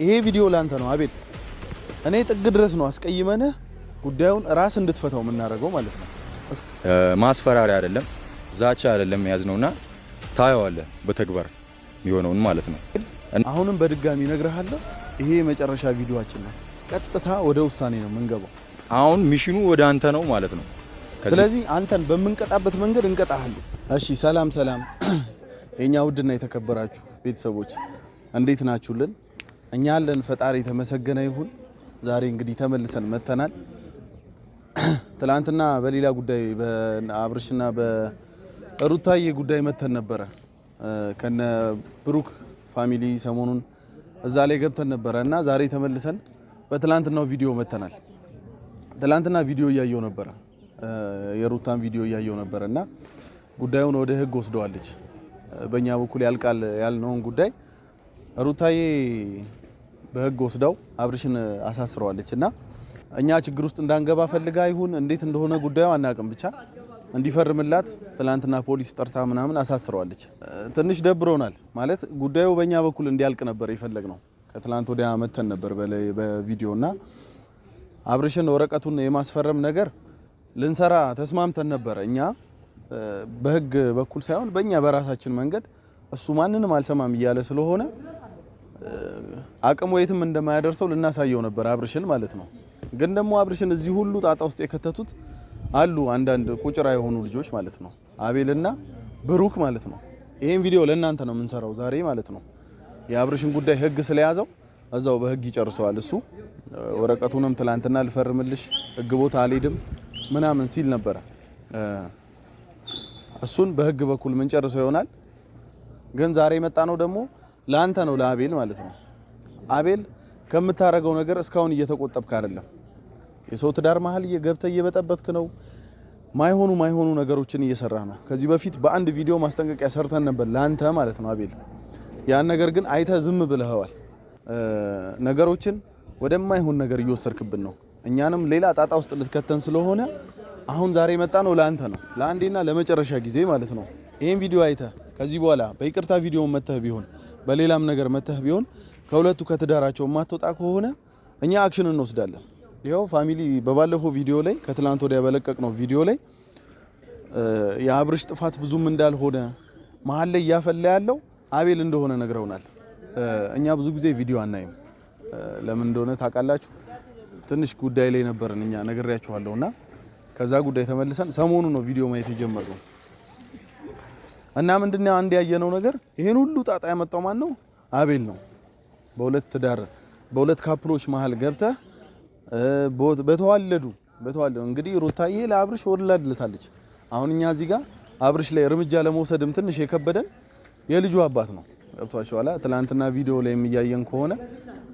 ይሄ ቪዲዮ ላንተ ነው አቤል። እኔ ጥግ ድረስ ነው አስቀይመንህ ጉዳዩን ራስ እንድትፈታው የምናደርገው ማለት ነው። ማስፈራሪያ አይደለም፣ ዛቻ አይደለም ያዝነውና ታየዋለህ በተግባር የሚሆነውን ማለት ነው። አሁንም በድጋሚ እነግርሃለሁ፣ ይሄ የመጨረሻ ቪዲዮአችን ነው። ቀጥታ ወደ ውሳኔ ነው የምንገባው። አሁን ሚሽኑ ወደ አንተ ነው ማለት ነው። ስለዚህ አንተን በምንቀጣበት መንገድ እንቀጣሃለን። እሺ፣ ሰላም ሰላም የኛ ውድና የተከበራችሁ ቤተሰቦች እንዴት ናችሁልን? እኛ አለን፣ ፈጣሪ የተመሰገነ ይሁን። ዛሬ እንግዲህ ተመልሰን መተናል። ትላንትና በሌላ ጉዳይ በአብርሽና በሩታዬ ጉዳይ መተን ነበረ ከነ ብሩክ ፋሚሊ ሰሞኑን እዛ ላይ ገብተን ነበረ እና ዛሬ ተመልሰን በትላንትናው ቪዲዮ መተናል። ትላንትና ቪዲዮ እያየው ነበረ፣ የሩታን ቪዲዮ እያየው ነበረ እና ጉዳዩን ወደ ህግ ወስደዋለች። በእኛ በኩል ያልቃል ያልነውን ጉዳይ ሩታዬ በህግ ወስዳው አብርሽን አሳስረዋለች እና እኛ ችግር ውስጥ እንዳንገባ ፈልጋ ይሁን እንዴት እንደሆነ ጉዳዩ አናውቅም፣ ብቻ እንዲፈርምላት ትላንትና ፖሊስ ጠርታ ምናምን አሳስረዋለች። ትንሽ ደብሮናል ማለት ጉዳዩ በእኛ በኩል እንዲያልቅ ነበር የፈለግነው። ከትላንት ወዲያ መተን ነበር በቪዲዮ እና አብርሽን ወረቀቱን የማስፈረም ነገር ልንሰራ ተስማምተን ነበረ። እኛ በህግ በኩል ሳይሆን በእኛ በራሳችን መንገድ እሱ ማንንም አልሰማም እያለ ስለሆነ አቅሙ የትም እንደማያደርሰው ልናሳየው ነበር አብርሽን ማለት ነው። ግን ደግሞ አብርሽን እዚህ ሁሉ ጣጣ ውስጥ የከተቱት አሉ አንዳንድ ቁጭራ የሆኑ ልጆች ማለት ነው፣ አቤልና ብሩክ ማለት ነው። ይሄን ቪዲዮ ለእናንተ ነው የምንሰራው ዛሬ ማለት ነው። የአብርሽን ጉዳይ ህግ ስለያዘው እዛው በህግ ይጨርሰዋል። እሱ ወረቀቱንም ትላንትና ልፈርምልሽ ህግ ቦታ አልሄድም ምናምን ሲል ነበረ። እሱን በህግ በኩል ምን ጨርሰው ይሆናል። ግን ዛሬ የመጣ ነው ደግሞ ለአንተ ነው ለአቤል ማለት ነው። አቤል ከምታረገው ነገር እስካሁን እየተቆጠብክ አይደለም። የሰው ትዳር መሀል እየገብተህ እየበጠበጥክ ነው። ማይሆኑ ነገሮችን እየሰራህ ነው። ከዚህ በፊት በአንድ ቪዲዮ ማስጠንቀቂያ ሰርተን ነበር ለአንተ ማለት ነው አቤል። ያን ነገር ግን አይተህ ዝም ብለኸዋል። ነገሮችን ወደማይሆን ነገር እየወሰድክብን ነው። እኛንም ሌላ ጣጣ ውስጥ ልትከተን ስለሆነ አሁን ዛሬ መጣ ነው ለአንተ ነው፣ ለአንዴና ለመጨረሻ ጊዜ ማለት ነው። ይሄን ቪዲዮ አይተህ ከዚህ በኋላ በይቅርታ ቪዲዮ መተህ ቢሆን በሌላም ነገር መተህ ቢሆን ከሁለቱ ከትዳራቸው የማትወጣ ከሆነ እኛ አክሽን እንወስዳለን። ይሄው ፋሚሊ በባለፈው ቪዲዮ ላይ ከትላንት ወዲያ በለቀቅነው ቪዲዮ ላይ የአብርሽ ጥፋት ብዙም እንዳልሆነ መሀል ላይ እያፈላ ያለው አቤል እንደሆነ ነግረውናል። እኛ ብዙ ጊዜ ቪዲዮ አናይም፣ ለምን እንደሆነ ታውቃላችሁ? ትንሽ ጉዳይ ላይ ነበርን እኛ ነግሬያችኋለሁና ከዛ ጉዳይ ተመልሰን ሰሞኑ ነው ቪዲዮ ማየት የጀመርነው እና ምንድነው አንድ ያየነው ነገር ይሄን ሁሉ ጣጣ ያመጣው ማን ነው? አቤል ነው። በሁለት ትዳር በሁለት ካፕሎች መሀል ገብተህ በተዋለዱ እንግዲህ ሩታዬ ለአብርሽ ወልዳለታለች። አሁን እኛ እዚህ ጋር አብርሽ ላይ እርምጃ ለመውሰድም ትንሽ የከበደን የልጁ አባት ነው። ገብቷችኋል? ትላንትና ቪዲዮ ላይ የሚያየን ከሆነ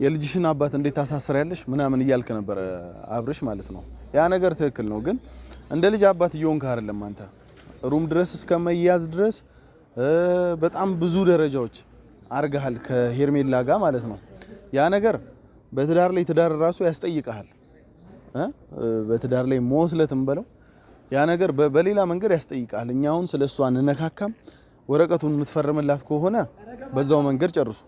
የልጅሽን አባት እንዴት ታሳስሪያለሽ ምናምን እያልክ ነበር አብርሽ ማለት ነው። ያ ነገር ትክክል ነው፣ ግን እንደ ልጅ አባት እየሆንክ አይደለም አንተ። ሩም ድረስ እስከመያዝ ድረስ በጣም ብዙ ደረጃዎች አርገሃል ከሄርሜላ ጋር ማለት ነው። ያ ነገር በትዳር ላይ ትዳር ራሱ ያስጠይቃል። በትዳር ላይ መወስለትም በለው ያ ነገር በሌላ መንገድ ያስጠይቃል። እኛ አሁን ስለሷ እንነካካም። ወረቀቱን የምትፈርምላት ከሆነ በዛው መንገድ ጨርሱ።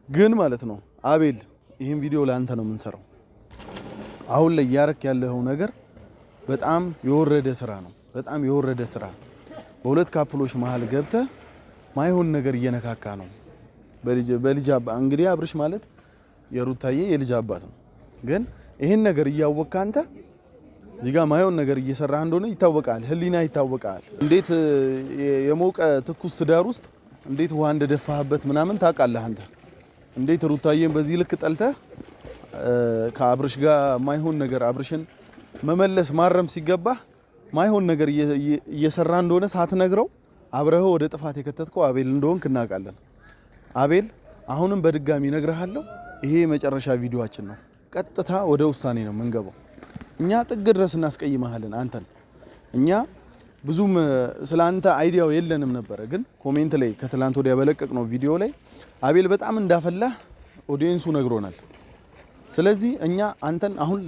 ግን ማለት ነው አቤል ይህን ቪዲዮ ለአንተ ነው የምንሰራው። አሁን ላይ ያረክ ያለው ነገር በጣም የወረደ ስራ ነው። በጣም የወረደ ስራ። በሁለት ካፕሎች መሀል ገብተህ ማይሆን ነገር እየነካካ ነው። በልጅ እንግዲህ አብርሽ ማለት የሩታዬ የልጅ አባት ነው። ግን ይሄን ነገር እያወቅህ አንተ እዚህ ጋር ማይሆን ነገር እየሰራህ እንደሆነ ይታወቃል። ህሊና ይታወቃል። እንዴት የሞቀ ትኩስ ትዳር ውስጥ እንዴት ውሃ እንደደፋህበት ምናምን ታውቃለህ አንተ። እንዴት ሩታዬን በዚህ ልክ ጠልተህ ከአብርሽ ጋር ማይሆን ነገር አብርሽን መመለስ ማረም ሲገባህ ማይሆን ነገር እየሰራ እንደሆነ ሳትነግረው አብረህ ወደ ጥፋት የከተትከው አቤል እንደሆንክ እናውቃለን። አቤል አሁንም በድጋሚ እነግርሃለሁ፣ ይሄ የመጨረሻ ቪዲዮአችን ነው። ቀጥታ ወደ ውሳኔ ነው የምንገባው። እኛ ጥግ ድረስ እናስቀይመሃለን አንተን። እኛ ብዙም ስላንተ አይዲያው የለንም ነበረ፣ ግን ኮሜንት ላይ ከትላንት ወዲያ በለቀቅነው ቪዲዮ ላይ አቤል በጣም እንዳፈላህ ኦዲየንሱ ነግሮናል። ስለዚህ እኛ አንተን አሁን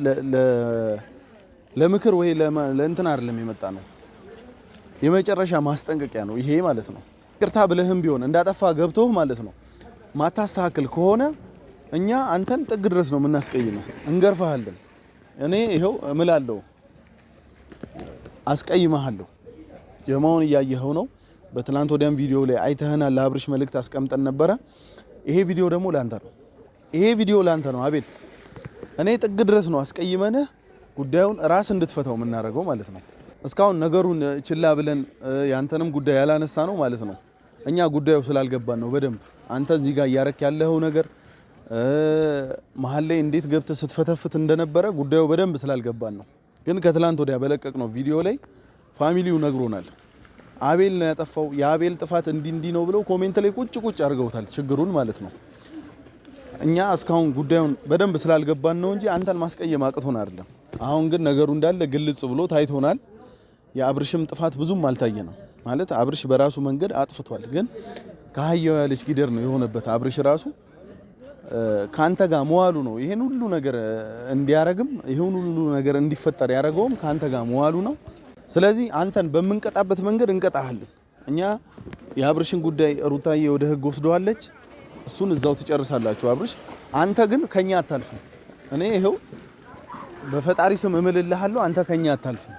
ለምክር ወይ ለእንትን አይደለም የመጣ ነው፣ የመጨረሻ ማስጠንቀቂያ ነው ይሄ ማለት ነው። ይቅርታ ብለህም ቢሆን እንዳጠፋ ገብቶህ ማለት ነው ማታስተካክል ከሆነ እኛ አንተን ጥግ ድረስ ነው የምናስቀይመህ፣ እንገርፋለን። እኔ ይሄው እምላለሁ አስቀይመሃለሁ። ጀማውን እያየኸው ነው። በትላንት ወዲያም ቪዲዮ ላይ አይተህናል። ለአብርሽ መልእክት አስቀምጠን ነበረ። ይሄ ቪዲዮ ደግሞ ላንተ ነው። ይሄ ቪዲዮ ላንተ ነው አቤል። እኔ ጥግ ድረስ ነው አስቀይመንህ ጉዳዩን ራስ እንድትፈታው የምናደርገው ማለት ነው። እስካሁን ነገሩን ችላ ብለን ያንተንም ጉዳይ ያላነሳ ነው ማለት ነው። እኛ ጉዳዩ ስላልገባን ነው በደንብ አንተ እዚህ ጋር እያረክ ያለው ነገር መሀል ላይ እንዴት ገብተህ ስትፈተፍት እንደነበረ ጉዳዩ በደንብ ስላልገባን ነው። ግን ከትላንት ወዲያ በለቀቅ ነው ቪዲዮ ላይ ፋሚሊው ነግሮናል። አቤል ነው ያጠፋው፣ የአቤል ጥፋት እንዲህ ነው ብለው ኮሜንት ላይ ቁጭ አድርገውታል ችግሩን ማለት ነው። እኛ እስካሁን ጉዳዩን በደንብ ስላልገባን ነው እንጂ አንተን ማስቀየም አቅቶን አይደለም። አሁን ግን ነገሩ እንዳለ ግልጽ ብሎ ታይቶናል። የአብርሽም ጥፋት ብዙም አልታየንም ማለት አብርሽ በራሱ መንገድ አጥፍቷል። ግን ከሀያው ያለች ጊደር ነው የሆነበት። አብርሽ ራሱ ካንተ ጋር መዋሉ ነው ይሄን ሁሉ ነገር እንዲያረግም ይሄን ሁሉ ነገር እንዲፈጠር ያረገውም ካንተ ጋር መዋሉ ነው። ስለዚህ አንተን በምንቀጣበት መንገድ እንቀጣሃለን። እኛ የአብርሽን ጉዳይ ሩታዬ ወደ ህግ ወስደዋለች። እሱን እዛው ትጨርሳላችሁ አብርሽ። አንተ ግን ከኛ አታልፍም። እኔ ይሄው በፈጣሪ ስም እምልልሃለሁ አንተ ከኛ አታልፍም።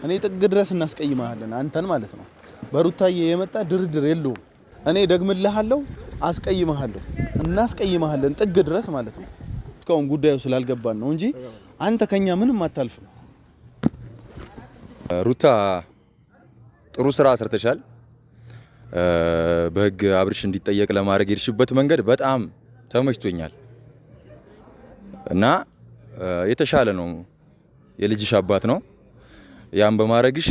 እኔ ጥግ ድረስ እናስቀይማለን አንተን ማለት ነው። በሩታዬ የመጣ ድርድር የለውም። እኔ ደግምልሃለሁ፣ አስቀይማለሁ፣ እናስቀይማለን ጥግ ድረስ ማለት ነው። እስካሁን ጉዳዩ ስላልገባን ነው እንጂ አንተ ከኛ ምንም አታልፍም። ሩታ ጥሩ ስራ ሰርተሻል። በህግ አብርሽ እንዲጠየቅ ለማድረግ የሄድሽበት መንገድ በጣም ተመችቶኛል እና የተሻለ ነው። የልጅሽ አባት ነው። ያን በማድረግሽ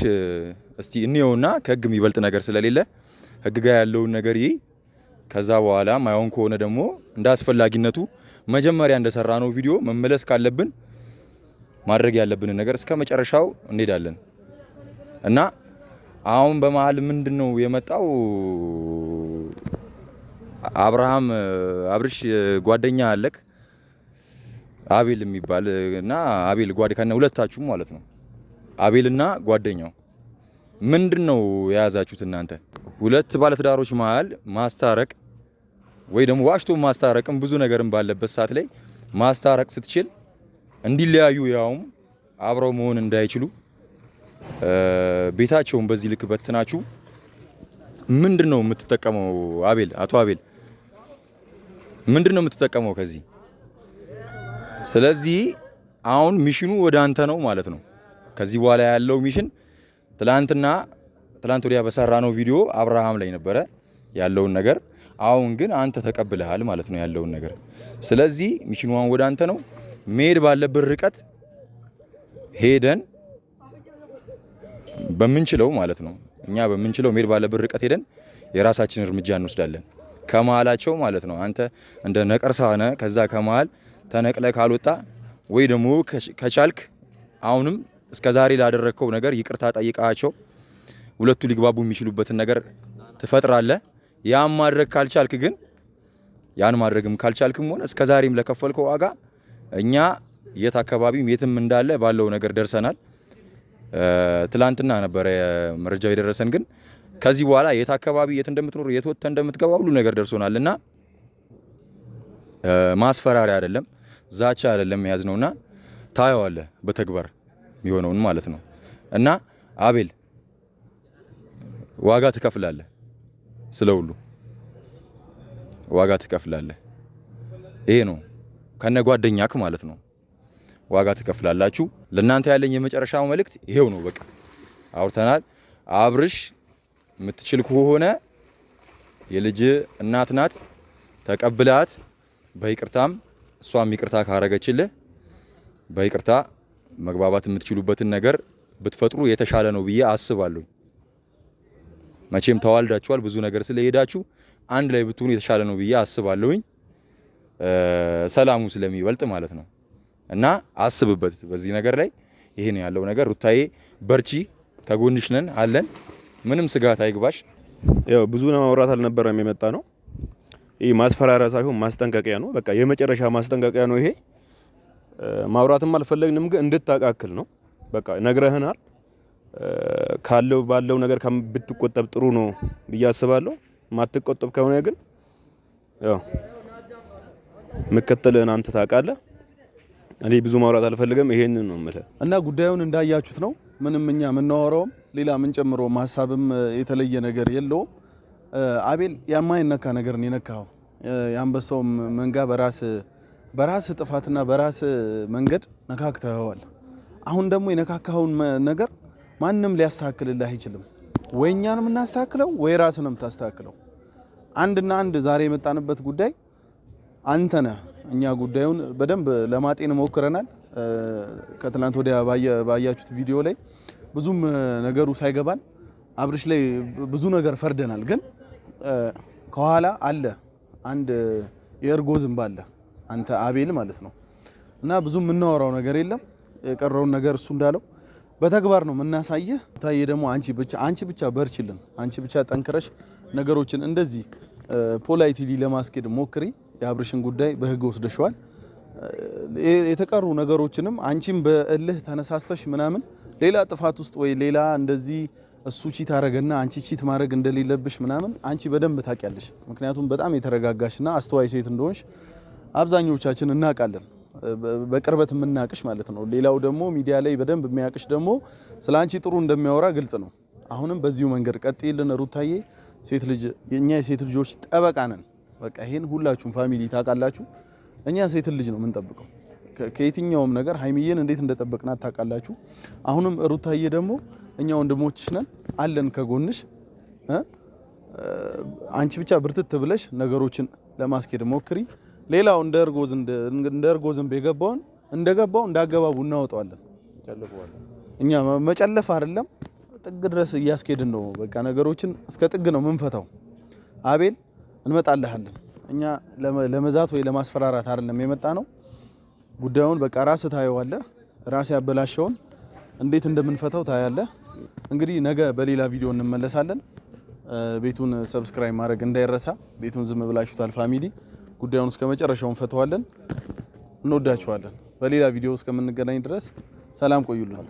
እስቲ እንየውና ከህግ የሚበልጥ ነገር ስለሌለ ህግ ጋር ያለውን ነገር ከዛ በኋላ ማይሆን ከሆነ ደግሞ እንደ አስፈላጊነቱ መጀመሪያ እንደሰራ ነው ቪዲዮ መመለስ ካለብን ማድረግ ያለብንን ነገር እስከ መጨረሻው እንሄዳለን እና አሁን በመሃል ምንድነው የመጣው? አብርሽ ጓደኛ አለክ አቤል የሚባል እና አቤል ጓደኛ ሁለታችሁ ማለት ነው። አቤልና ጓደኛው ምንድነው የያዛችሁት እናንተ? ሁለት ባለትዳሮች መሃል ማስታረቅ ወይ ደግሞ ዋሽቶ ማስታረቅም ብዙ ነገርም ባለበት ሰዓት ላይ ማስታረቅ ስትችል እንዲለያዩ ያውም አብረው መሆን እንዳይችሉ ቤታቸውን በዚህ ልክ በትናችሁ ምንድነው የምትጠቀመው? አቤል አቶ አቤል ምንድነው የምትጠቀመው ከዚህ? ስለዚህ አሁን ሚሽኑ ወደ አንተ ነው ማለት ነው። ከዚህ በኋላ ያለው ሚሽን ትላንት ወዲያ በሰራነው ቪዲዮ አብርሃም ላይ ነበረ ያለውን ነገር። አሁን ግን አንተ ተቀብለሃል ማለት ነው ያለውን ነገር። ስለዚህ ሚሽኑን ወደ አንተ ነው። መሄድ ባለበት ርቀት ሄደን በምንችለው ማለት ነው እኛ በምንችለው መሄድ ባለበት ርቀት ሄደን የራሳችንን እርምጃ እንወስዳለን ከመሃላቸው ማለት ነው። አንተ እንደ ነቀርሳ ነህ። ከዛ ከመሃል ተነቅለ ካልወጣ ወይ ደግሞ ከቻልክ አሁንም እስከዛሬ ላደረከው ነገር ይቅርታ ጠይቃቸው ሁለቱ ሊግባቡ የሚችሉበትን ነገር ትፈጥራለህ። ያን ማድረግ ካልቻልክ ግን ያን ማድረግም ካልቻልክም ሆነ እስከዛሬም ለከፈልከው ዋጋ እኛ የት አካባቢም የትም እንዳለ ባለው ነገር ደርሰናል። ትላንትና ነበረ መረጃው የደረሰን። ግን ከዚህ በኋላ የት አካባቢ የት እንደምትኖር የት ወጥተህ እንደምትገባ ሁሉ ነገር ደርሶናልና ማስፈራሪያ አይደለም ዛቻ አይደለም ያዝነውና ታየዋለህ በተግባር የሚሆነውን ማለት ነው። እና አቤል ዋጋ ትከፍላለህ፣ ስለሁሉ ዋጋ ትከፍላለህ። ይሄ ነው ከነ ጓደኛክ ማለት ነው። ዋጋ ትከፍላላችሁ። ለእናንተ ያለኝ የመጨረሻው መልእክት ይሄው ነው። በቃ አውርተናል። አብርሽ የምትችል ከሆነ የልጅ እናት ናት፣ ተቀብላት በይቅርታም እሷም ይቅርታ ካረገችልህ በይቅርታ መግባባት የምትችሉበትን ነገር ብትፈጥሩ የተሻለ ነው ብዬ አስባለሁ። መቼም ተዋልዳችኋል፣ ብዙ ነገር ስለሄዳችሁ አንድ ላይ ብትሆኑ የተሻለ ነው ብዬ አስባለሁኝ። ሰላሙ ስለሚበልጥ ማለት ነው። እና አስብበት በዚህ ነገር ላይ። ይሄ ነው ያለው ነገር። ሩታዬ በርቺ፣ ከጎንሽ ነን አለን። ምንም ስጋት አይግባሽ። ያው ብዙ ማውራት አልነበረም የመጣ ነው። ይሄ ማስፈራሪያ ሳይሆን ማስጠንቀቂያ ነው። በቃ የመጨረሻ ማስጠንቀቂያ ነው ይሄ። ማውራትም አልፈለግንም ግን እንድታቃክል ነው። በቃ ነግረህናል። ባለው ነገር ብትቆጠብ ጥሩ ነው ብዬ አስባለሁ። ማትቆጠብ ከሆነ ግን ያው መከተልህን አንተ ታውቃለህ። እኔ ብዙ ማውራት አልፈልግም። ይሄንን ነው የምልህ እና ጉዳዩን እንዳያችሁት ነው። ምንም እኛ የምናወራውም ሌላ ምን ጨምሮ ሀሳብም የተለየ ነገር የለውም። አቤል የማይነካ ነገር ነው የነካው። የአንበሳው መንጋ በራስ ጥፋትና በራስ መንገድ ነካክተዋል። አሁን ደግሞ የነካካውን ነገር ማንም ሊያስተካክልልህ አይችልም። ወይ እኛን የምናስተካክለው ወይ ራስን የምታስተካክለው። አንድና አንድ ዛሬ የመጣንበት ጉዳይ አንተ ነህ። እኛ ጉዳዩን በደንብ ለማጤን ሞክረናል። ከትላንት ወዲያ ባያችሁት ቪዲዮ ላይ ብዙም ነገሩ ሳይገባን አብርሽ ላይ ብዙ ነገር ፈርደናል። ግን ከኋላ አለ አንድ የእርጎ ዝንብ አለ፣ አንተ አቤል ማለት ነው። እና ብዙ የምናወራው ነገር የለም። የቀረውን ነገር እሱ እንዳለው በተግባር ነው የምናሳየህ። ታዬ ደግሞ አንቺ ብቻ በርችልን፣ አንቺ ብቻ ጠንክረሽ ነገሮችን እንደዚህ ፖላይትሊ ለማስኬድ ሞክሪ። የአብርሽን ጉዳይ በህግ ወስደሽዋል። የተቀሩ ነገሮችንም አንቺም በእልህ ተነሳስተሽ ምናምን ሌላ ጥፋት ውስጥ ወይ ሌላ እንደዚህ እሱ ቺት አረገና አንቺ ቺት ማድረግ እንደሌለብሽ ምናምን አንቺ በደንብ ታውቂያለሽ። ምክንያቱም በጣም የተረጋጋሽና አስተዋይ ሴት እንደሆንሽ አብዛኞቻችን እናውቃለን። በቅርበት የምናቅሽ ማለት ነው። ሌላው ደግሞ ሚዲያ ላይ በደንብ የሚያቅሽ ደግሞ ስለ አንቺ ጥሩ እንደሚያወራ ግልጽ ነው። አሁንም በዚሁ መንገድ ቀጥይልን ሩታዬ። ሴት ልጅ የኛ የሴት ልጆች ጠበቃ ነን። በቃ ይሄን ሁላችሁም ፋሚሊ ታውቃላችሁ። እኛ ሴት ልጅ ነው የምንጠብቀው ከየትኛውም ነገር። ሀይሚዬን እንዴት እንደጠበቅናት ታውቃላችሁ። አሁንም ሩታዬ ደግሞ እኛ ወንድሞችሽ ነን አለን ከጎንሽ። አንቺ ብቻ ብርትት ብለሽ ነገሮችን ለማስኬድ ሞክሪ። ሌላው እንደ እርጎ ዝንብ የገባውን እንደገባው እንዳገባቡ እናወጣዋለን። እኛ መጨለፍ አይደለም ጥግ ድረስ እያስኬድን ነው። በቃ ነገሮችን እስከ ጥግ ነው ምንፈታው። አቤል እንመጣልሃለን። እኛ ለመዛት ወይ ለማስፈራራት አይደለም የመጣ ነው። ጉዳዩን በቃ ራስህ ታየዋለህ። ራስ ያበላሸውን እንዴት እንደምንፈታው ታያለህ። እንግዲህ ነገ በሌላ ቪዲዮ እንመለሳለን። ቤቱን ሰብስክራይብ ማድረግ እንዳይረሳ። ቤቱን ዝም ብላችሁታል ፋሚሊ። ጉዳዩን እስከ መጨረሻው እንፈታዋለን። እንወዳችኋለን። በሌላ ቪዲዮ እስከምንገናኝ ድረስ ሰላም ቆዩልን።